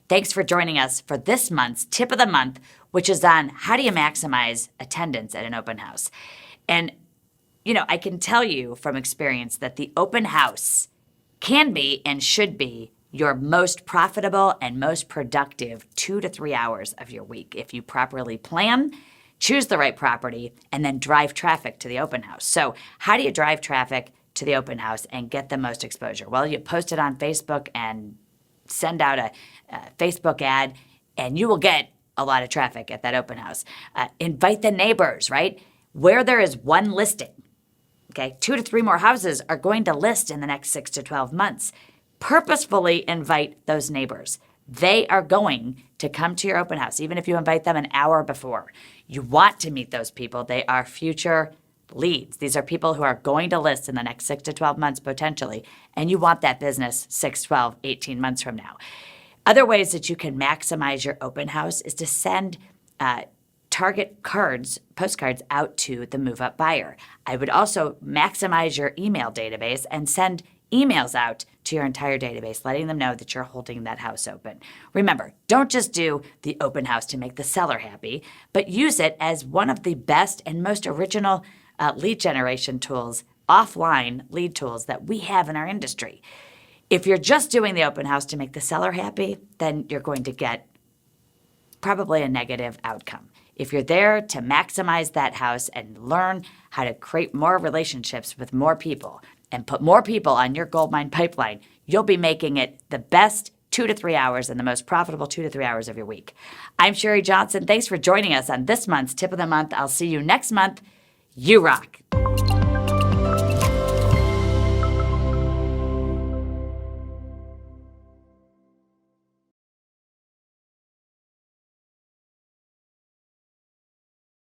Thanks for joining us for this month's tip of the month, which is on how do you maximize attendance at an open house. And, I can tell you from experience that the open house can be and should be your most profitable and most productive 2 to 3 hours of your week if you properly plan, choose the right property, and then drive traffic to the open house. So how do you drive traffic to the open house and get the most exposure? Well, you post it on Facebook and send out a Facebook ad, and you will get a lot of traffic at that open house. Invite the neighbors, right? Where there is one listing, okay, 2 to 3 more houses are going to list in the next 6 to 12 months. Purposefully invite those neighbors. They are going to come to your open house, even if you invite them an hour before. You want to meet those people. They are future leads. These are people who are going to list in the next 6 to 12 months potentially, and you want that business 6, 12, 18 months from now. Other ways that you can maximize your open house is to send target postcards out to the move-up buyer. I would also maximize your email database and send emails out to your entire database, letting them know that you're holding that house open. Remember, don't just do the open house to make the seller happy, but use it as one of the best and most original lead generation tools, offline lead tools that we have in our industry. If you're just doing the open house to make the seller happy, then you're going to get probably a negative outcome. If you're there to maximize that house and learn how to create more relationships with more people and put more people on your goldmine pipeline, you'll be making it the best 2 to 3 hours and the most profitable 2 to 3 hours of your week. I'm Sherri Johnson. Thanks for joining us on this month's Tip of the Month. I'll see you next month. You rock.